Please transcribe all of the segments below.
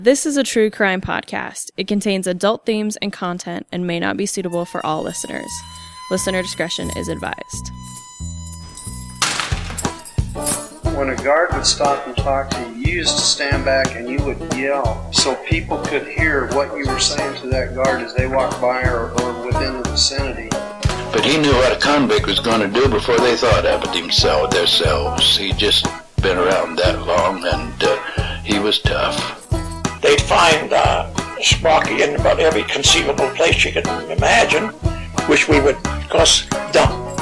This is a true crime podcast. It contains adult themes and content and may not be suitable for all listeners. Listener discretion is advised. When a guard would stop and talk to you, you used to stand back and you would yell so people could hear what you were saying to that guard as they walked by or within the vicinity. But he knew what a convict was going to do before they thought of it themselves. He'd just been around that long, and he was tough. They'd find Sprocky in about every conceivable place you could imagine, which we would, of course, dump.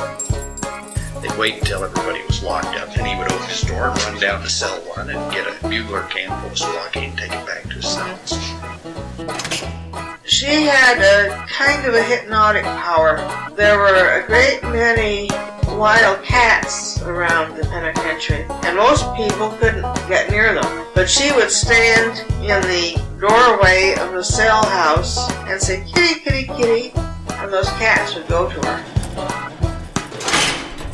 They'd wait until everybody was locked up, and he would open his door, run down to cell one, and get a bugler can full of Sprocky and take it back to his cells. She had a kind of a hypnotic power. There were a great many wild cats around the penitentiary, and most people couldn't get near them. But she would stand in the doorway of the cell house and say, "Kitty, kitty, kitty," and those cats would go to her.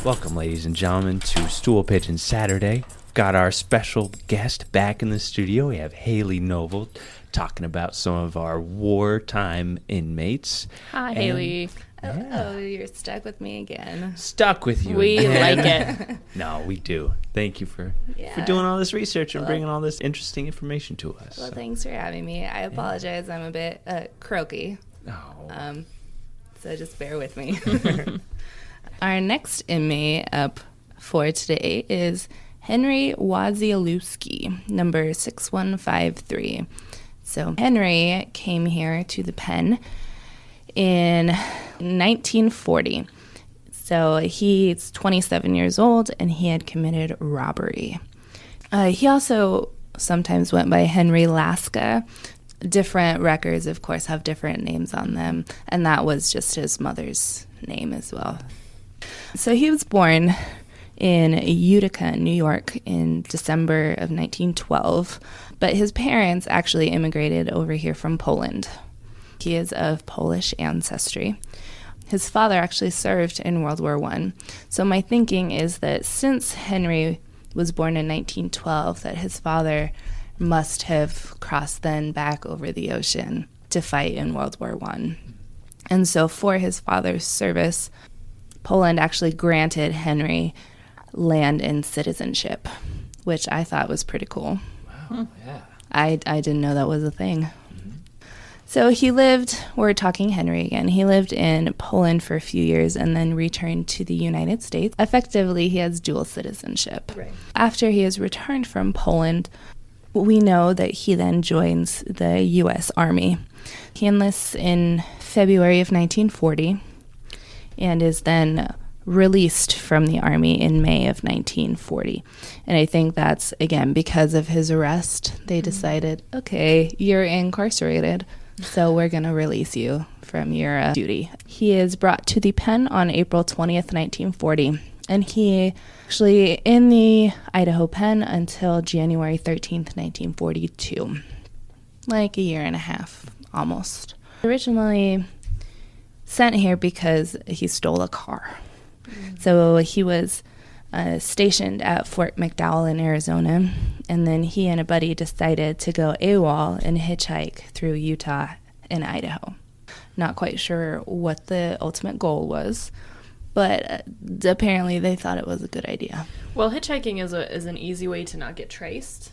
Welcome, ladies and gentlemen, to Stool Pigeon Saturday. Got our special guest back in the studio. We have Hayley Noble talking about some of our wartime inmates. Hi, Hayley. Yeah. Oh, you're stuck with me again. Stuck with you We again. like it. No, we do. Thank you for doing all this research and bringing all this interesting information to us. Well, thanks for having me. I apologize. I'm a bit croaky. Oh. So just bear with me. Our next inmate up for today is Henry Wasielewski, number 6153. So Henry came here to the pen in 1940. So he's 27 years old, and he had committed robbery. He also sometimes went by Henry Laska. Different records, of course, have different names on them, and that was just his mother's name as well. So he was born in Utica, New York in December of 1912, but his parents actually immigrated over here from Poland. He is of Polish ancestry. His father actually served in World War I. So my thinking is that since Henry was born in 1912, that his father must have crossed then back over the ocean to fight in World War I. And so for his father's service, Poland actually granted Henry land and citizenship, which I thought was pretty cool. Wow, yeah. I didn't know that was a thing. So he lived, we're talking Henry again, he lived in Poland for a few years and then returned to the United States. Effectively, he has dual citizenship. Right. After he has returned from Poland, we know that he then joins the U.S. Army. He enlists in February of 1940 and is then released from the Army in May of 1940. And I think that's, again, because of his arrest, they decided, okay, you're incarcerated, so we're going to release you from your duty. He is brought to the pen on April 20th, 1940, and he actually in the Idaho pen until January 13th, 1942. Like a year and a half, almost. Originally sent here because he stole a car. So he was stationed at Fort McDowell in Arizona, and then he and a buddy decided to go AWOL and hitchhike through Utah and Idaho. Not quite sure what the ultimate goal was, but apparently they thought it was a good idea. Well, hitchhiking is an easy way to not get traced.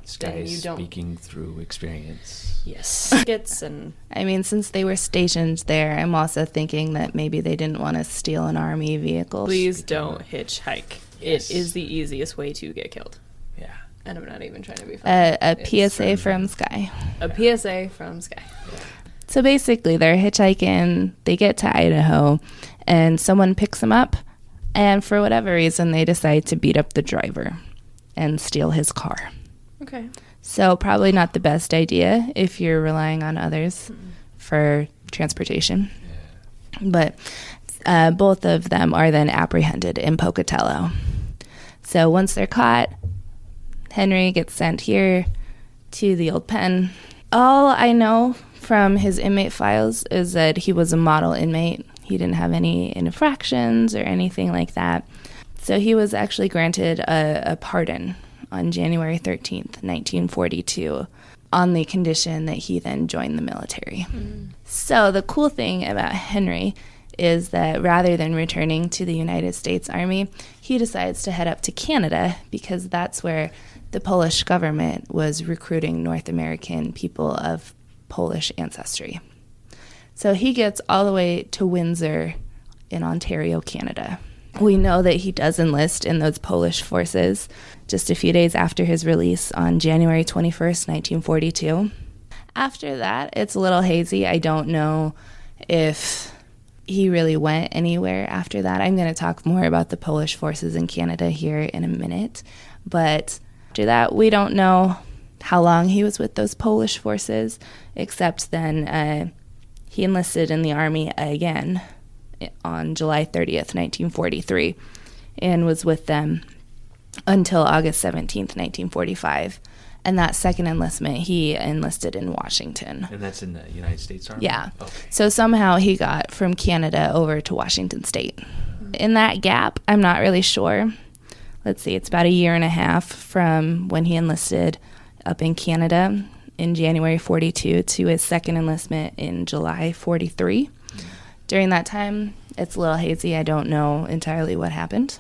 Skye You don't- speaking through experience. Yes. Tickets and I mean, since they were stationed there, I'm also thinking that maybe they didn't want to steal an Army vehicle. please don't hitchhike. Yes. It is the easiest way to get killed. Yeah. And I'm not even trying to be funny. A PSA from Skye. A PSA from Skye. So basically, they're hitchhiking, they get to Idaho, and someone picks them up, and for whatever reason, they decide to beat up the driver and steal his car. Okay. So probably not the best idea if you're relying on others for transportation. But both of them are then apprehended in Pocatello. So once they're caught, Henry gets sent here to the old pen. All I know from his inmate files is that he was a model inmate. He didn't have any infractions or anything like that. So he was actually granted a pardon on January 13th, 1942. on the condition that he then joined the military. So the cool thing about Henry is that rather than returning to the United States Army, he decides to head up to Canada because that's where the Polish government was recruiting North American people of Polish ancestry. So he gets all the way to Windsor in Ontario, Canada. We know that he does enlist in those Polish forces just a few days after his release on January 21st, 1942. After that, it's a little hazy. I don't know if he really went anywhere after that. I'm going to talk more about the Polish forces in Canada here in a minute. But after that, we don't know how long he was with those Polish forces, except then he enlisted in the Army again on July 30th, 1943, and was with them until August 17th, 1945. And that second enlistment, he enlisted in Washington. And that's in the United States Army? Yeah. Okay. So somehow he got from Canada over to Washington State. In that gap, I'm not really sure. Let's see, it's about a year and a half from when he enlisted up in Canada in January 42 to his second enlistment in July 43. During that time, it's a little hazy. I don't know entirely what happened.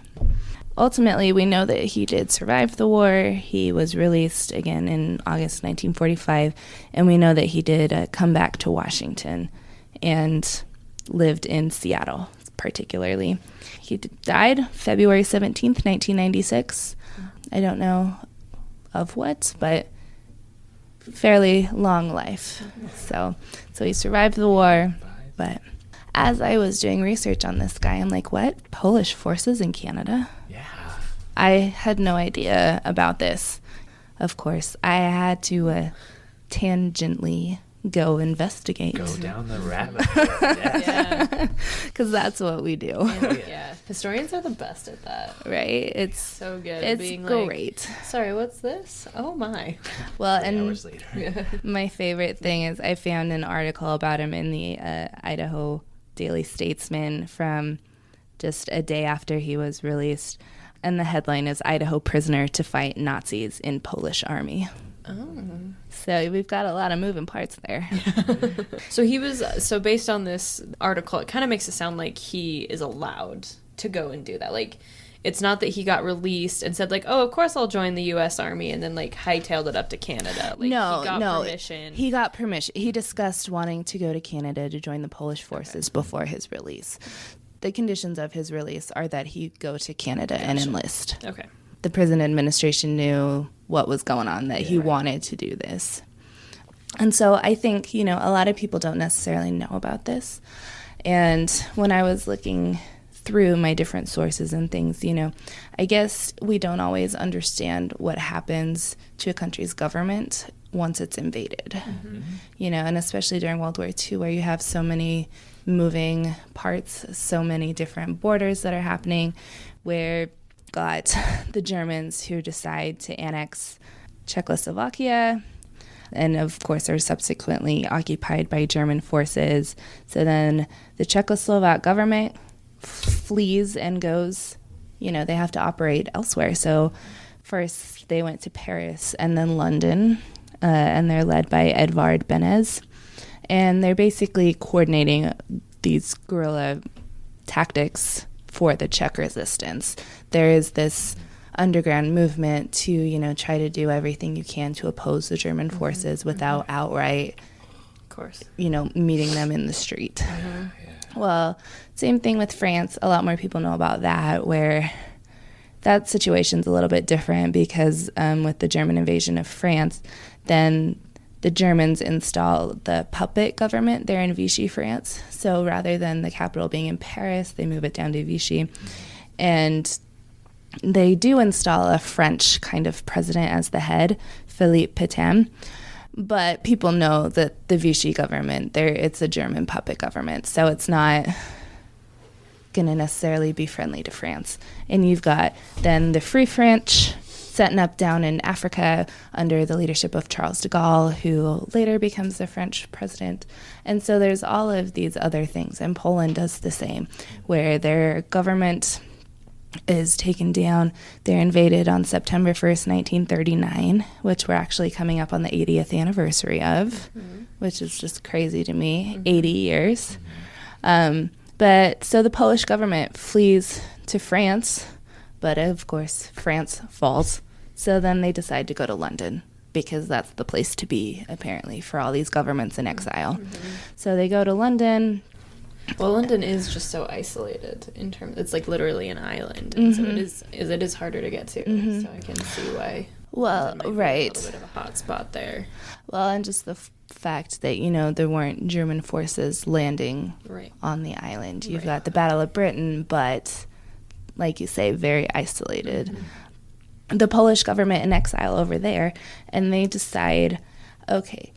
Ultimately, we know that he did survive the war. He was released again in August 1945, and we know that he did come back to Washington and lived in Seattle, particularly. He died February 17th, 1996. I don't know of what, but fairly long life. So he survived the war, but as I was doing research on this guy, I'm like, what? Polish forces in Canada? Yeah. I had no idea about this. Of course, I had to tangentially go investigate. Go down the rabbit hole. Yes. Yeah. Because that's what we do. Yeah. Historians are the best at that. Right? It's So good. It's being great. Like, sorry, what's this? Oh, my. Well, 3 and hours later. my favorite thing is I found an article about him in the Idaho Daily Statesman from just a day after he was released. And the headline is Idaho prisoner to fight Nazis in Polish army. Oh. So we've got a lot of moving parts there. So based on this article, it kind of makes it sound like he is allowed to go and do that. Like, it's not that he got released and said, like, oh, of course I'll join the U.S. Army, and then, like, hightailed it up to Canada. Like, No. He got permission. He got permission. He discussed wanting to go to Canada to join the Polish forces before his release. The conditions of his release are that he go to Canada and enlist. Okay. The prison administration knew what was going on, that he wanted to do this. And so I think, a lot of people don't necessarily know about this. And when I was looking through my different sources and things, I guess we don't always understand what happens to a country's government once it's invaded. Mm-hmm. And especially during World War II, where you have so many moving parts, so many different borders that are happening, where got the Germans who decide to annex Czechoslovakia, and of course are subsequently occupied by German forces. So then the Czechoslovak government flees and goes, they have to operate elsewhere. So first they went to Paris and then London, and they're led by Edvard Beneš. And they're basically coordinating these guerrilla tactics for the Czech resistance. There is this underground movement to, try to do everything you can to oppose the German forces without outright, Of course. Meeting them in the street. Well, same thing with France. A lot more people know about that, where that situation's a little bit different because with the German invasion of France, then the Germans install the puppet government there in Vichy, France. So rather than the capital being in Paris, they move it down to Vichy. And they do install a French kind of president as the head, Philippe Pétain. But people know that the Vichy government, it's a German puppet government. So it's not going to necessarily be friendly to France. And you've got then the Free French setting up down in Africa under the leadership of Charles de Gaulle, who later becomes the French president. And so there's all of these other things, and Poland does the same, where their government is taken down. They're invaded on September 1st, 1939, which we're actually coming up on the 80th anniversary of, which is just crazy to me. 80 years. But so the Polish government flees to France, but of course France falls. So then they decide to go to London, because that's the place to be, apparently, for all these governments in exile. So they go to London. Well, London is just so isolated in terms. It's like literally an island, and so it is harder to get to. So I can see why. Well, London might be right. a little bit of a hot spot there. Well, and just the fact that, you know, there weren't German forces landing Right. on the island. You've Right. got the Battle of Britain, but, like you say, very isolated. The Polish government in exile over there, and they decide, okay,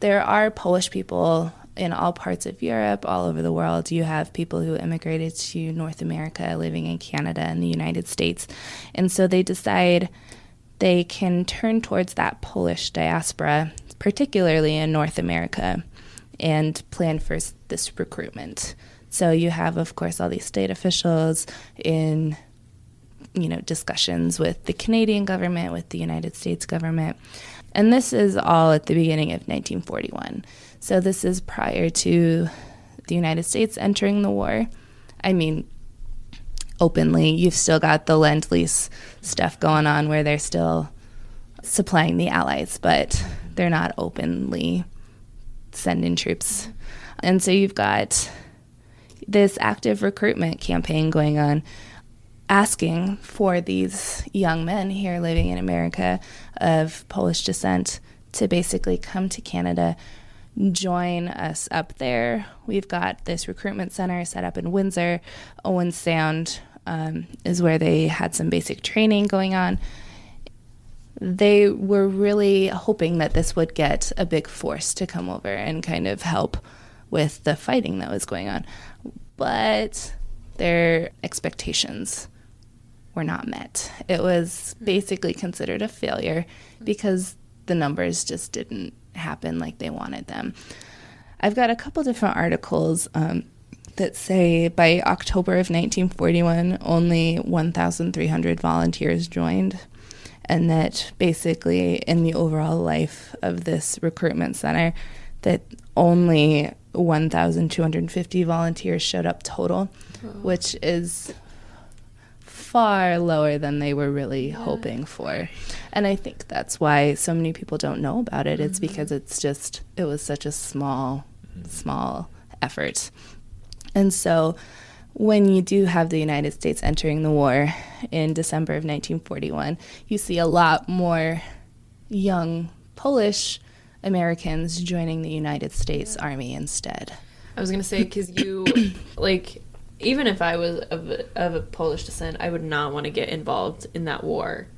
there are Polish people in all parts of Europe, all over the world. You have people who immigrated to North America, living in Canada and the United States. And so they decide they can turn towards that Polish diaspora, particularly in North America, and plan for this recruitment. So you have, of course, all these state officials in, you know, discussions with the Canadian government, with the United States government. And this is all at the beginning of 1941. So this is prior to the United States entering the war. I mean, openly, you've still got the Lend-Lease stuff going on where they're still supplying the Allies, but they're not openly sending troops. And so you've got this active recruitment campaign going on, asking for these young men here living in America of Polish descent to basically come to Canada, join us up there. We've got this recruitment center set up in Windsor. Owen Sound is where they had some basic training going on. They were really hoping that this would get a big force to come over and kind of help with the fighting that was going on. But their expectations were not met. It was basically considered a failure because the numbers just didn't happen like they wanted them. I've got a couple different articles that say by October of 1941, only 1,300 volunteers joined, and that basically in the overall life of this recruitment center, that only 1,250 volunteers showed up total, which is far lower than they were really hoping for. And I think that's why so many people don't know about it. It's because it was such a small effort. And so when you do have the United States entering the war in December of 1941, you see a lot more young Polish Americans joining the United States Army instead. I was going to say, because you, like, even if I was of a Polish descent, I would not want to get involved in that war.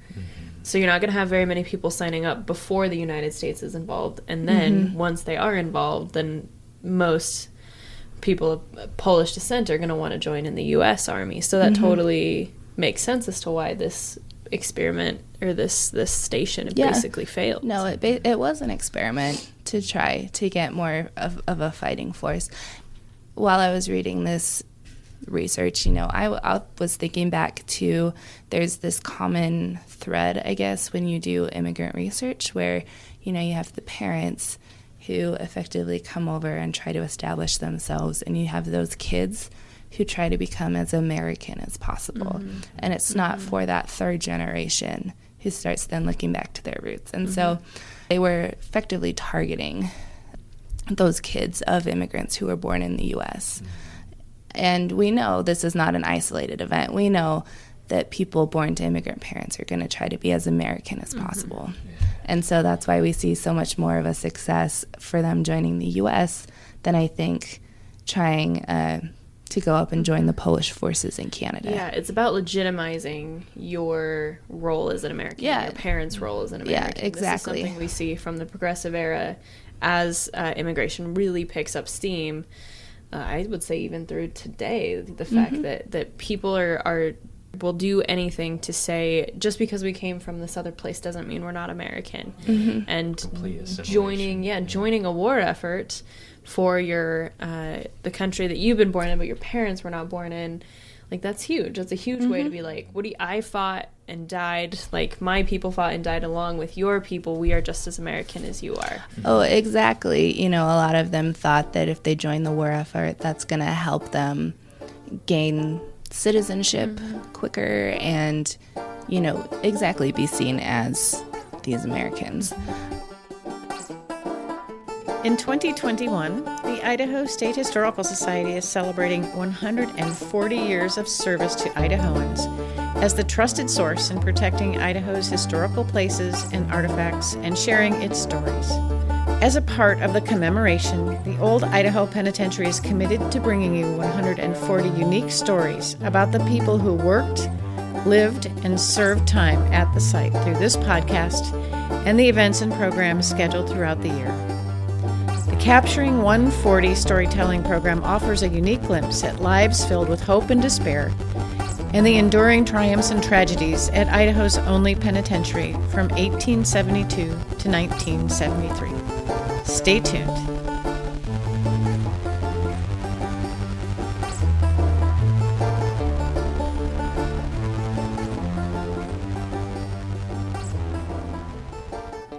So you're not going to have very many people signing up before the United States is involved. And then once they are involved, then most people of Polish descent are going to want to join in the U.S. Army. So that totally makes sense as to why this experiment or this station basically failed. No, it was an experiment to try to get more of a fighting force. While I was reading this research, you know, I was thinking back to, there's this common thread, I guess, when you do immigrant research where, you know, you have the parents who effectively come over and try to establish themselves, and you have those kids who try to become as American as possible. And it's not for that third generation who starts then looking back to their roots. And so they were effectively targeting those kids of immigrants who were born in the U.S. And we know this is not an isolated event. We know that people born to immigrant parents are going to try to be as American as possible. And so that's why we see so much more of a success for them joining the U.S. than I think trying to go up and join the Polish forces in Canada. Yeah, it's about legitimizing your role as an American, your parents' role as an American. Yeah, exactly. This is something we see from the Progressive Era as immigration really picks up steam. I would say even through today, the fact that people will do anything to say, just because we came from this other place doesn't mean we're not American. And joining a war effort for your the country that you've been born in but your parents were not born in, Like, that's huge. That's a huge way to be like, I fought and died, like, my people fought and died along with your people. We are just as American as you are. Oh, exactly. You know, a lot of them thought that if they join the war effort, that's going to help them gain citizenship quicker and, you know, exactly be seen as these Americans. In 2021, the Idaho State Historical Society is celebrating 140 years of service to Idahoans as the trusted source in protecting Idaho's historical places and artifacts and sharing its stories. As a part of the commemoration, the Old Idaho Penitentiary is committed to bringing you 140 unique stories about the people who worked, lived, and served time at the site through this podcast and the events and programs scheduled throughout the year. The Capturing 140 storytelling program offers a unique glimpse at lives filled with hope and despair and the enduring triumphs and tragedies at Idaho's only penitentiary from 1872 to 1973. Stay tuned.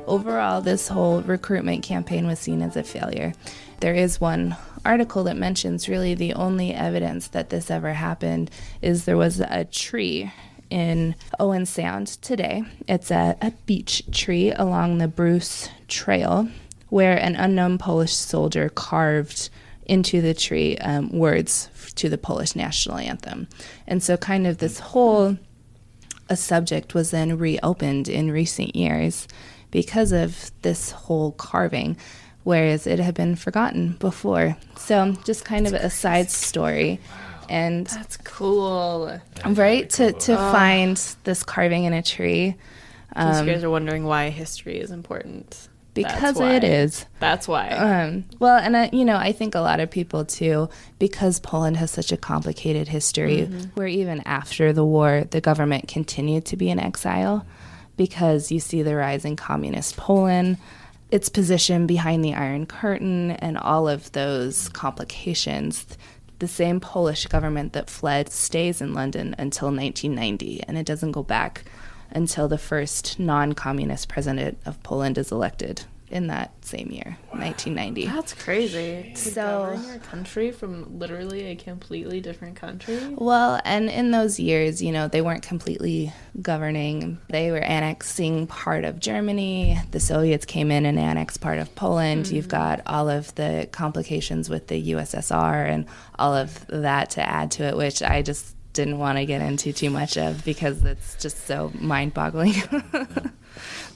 Overall, this whole recruitment campaign was seen as a failure. There is one article that mentions really the only evidence that this ever happened is there was a tree in Owen Sound today. It's a beech tree along the Bruce Trail where an unknown Polish soldier carved into the tree words to the Polish national anthem. And so kind of this whole subject was then reopened in recent years because of this whole carving, whereas it had been forgotten before. So just kind of a side story. And that's cool. Right? To find this carving in a tree. You guys are wondering why history is important. Because it is. That's why. Well, and I think a lot of people too, because Poland has such a complicated history, where even after the war, the government continued to be in exile, because you see the rise in communist Poland, its position behind the Iron Curtain, and all of those complications. The same Polish government that fled stays in London until 1990, and it doesn't go back until the first non-communist president of Poland is elected in that same year, 1990. That's crazy. So, govern your country from literally a completely different country? Well, and in those years, they weren't completely governing. They were annexing part of Germany. The Soviets came in and annexed part of Poland. You've got all of the complications with the USSR and all of that to add to it, which I just didn't want to get into too much of because it's just so mind-boggling.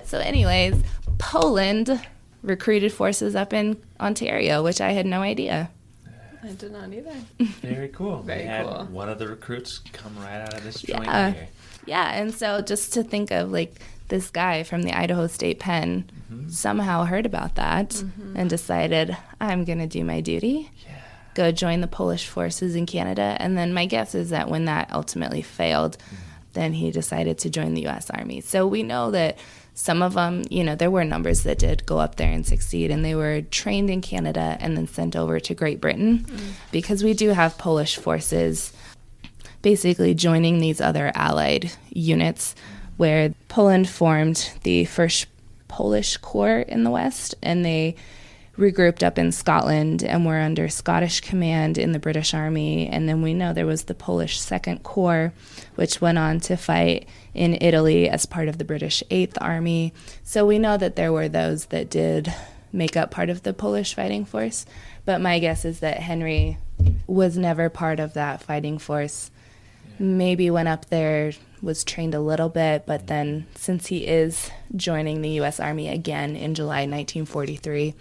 So anyways, Poland recruited forces up in Ontario, which I had no idea. I did not either. Very cool. Very they had cool. One of the recruits come right out of this joint here. Yeah, and so just to think of this guy from the Idaho State Pen somehow heard about that and decided, I'm going to do my duty. Go join the Polish forces in Canada. And then my guess is that when that ultimately failed, then he decided to join the U.S. Army. So we know that some of them, there were numbers that did go up there and succeed, and they were trained in Canada and then sent over to Great Britain because we do have Polish forces basically joining these other allied units where Poland formed the first Polish Corps in the West, and they regrouped up in Scotland and were under Scottish command in the British Army. And then we know there was the Polish Second Corps, which went on to fight in Italy as part of the British Eighth Army. So we know that there were those that did make up part of the Polish fighting force. But my guess is that Henry was never part of that fighting force. Maybe went up there, was trained a little bit, but then since he is joining the U.S. Army again in July 1943,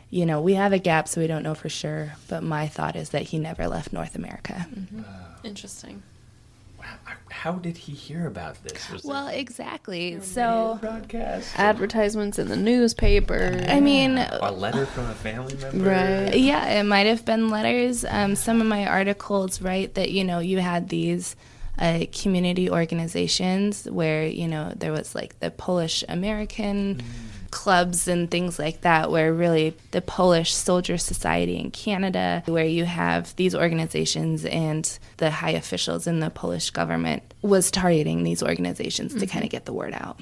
we have a gap, so we don't know for sure, but my thought is that he never left North America. Wow. Interesting. Wow. How did he hear about this? Exactly. So, broadcast, advertisements in the newspaper. I mean, a letter from a family member. Right. Yeah, it might have been letters. Some of my articles write that, you had these community organizations where, there was the Polish American clubs and things like that, where really the Polish Soldier Society in Canada, where you have these organizations and the high officials in the Polish government was targeting these organizations to kind of get the word out.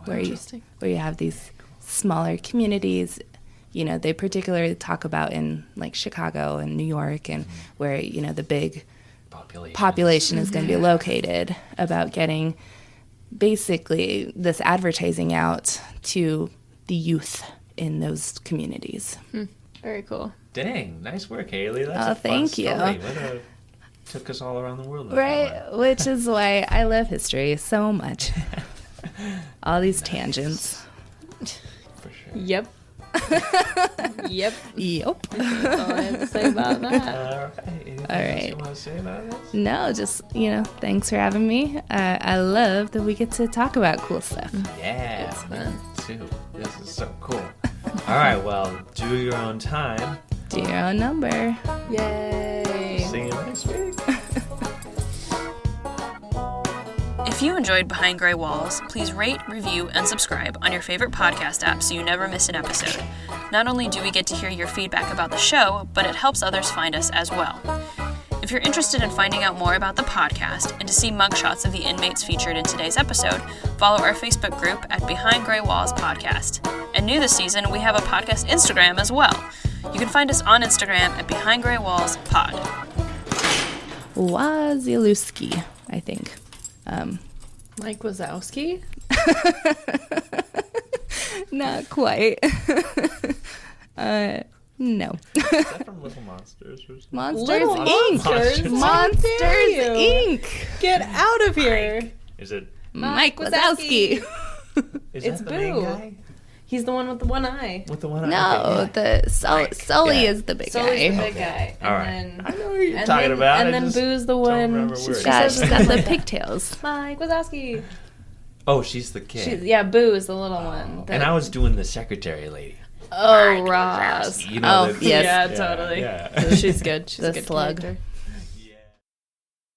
Where you have these smaller communities, you know, they particularly talk about in like Chicago and New York, and where, you know, the big population is going to be located, about getting basically this advertising out to the youth in those communities. Very cool. Dang, nice work, Hayley. That's a thank fun you. Story. Took us all around the world. Right, which is why I love history so much. All these tangents. For sure. Yep. Yep. Yep. That's all I have to say about that. All right. Anything All else right. you want to say about this? No, just, you know, thanks for having me. I love that we get to talk about cool stuff. Yeah, me too. This is so cool. All right, well, do your own time. Do your own number. Yay. See you next week. If you enjoyed Behind Gray Walls, please rate, review, and subscribe on your favorite podcast app so you never miss an episode. Not only do we get to hear your feedback about the show, but it helps others find us as well. If you're interested in finding out more about the podcast and to see mugshots of the inmates featured in today's episode, follow our Facebook group at Behind Gray Walls Podcast. And new this season, we have a podcast Instagram as well. You can find us on Instagram at Behind Gray Walls Pod. Wasielewski, I think. Mike Wazowski? Not quite. No. Is that from Little Monsters or something? Monsters Little Inc. Monsters? Monsters How dare you? Inc. Get out of here! Is it? Mike Wazowski. Is It's that the main Boo. guy? He's the one with the one eye. With the one No, okay. the Sully Yeah. is the big Sully's the guy. big guy. All right. And I then, know what you're and talking then, about. And I then just Boo's the don't one. remember where She's it got, is. she's got the pigtails. Mike Wazowski. Oh, she's the kid. She's, yeah, Boo is the little one. And I was doing the secretary lady. Oh, Ross. You know, Oh, yes. Yeah, totally. Yeah. She's good. She's The a good slug. character.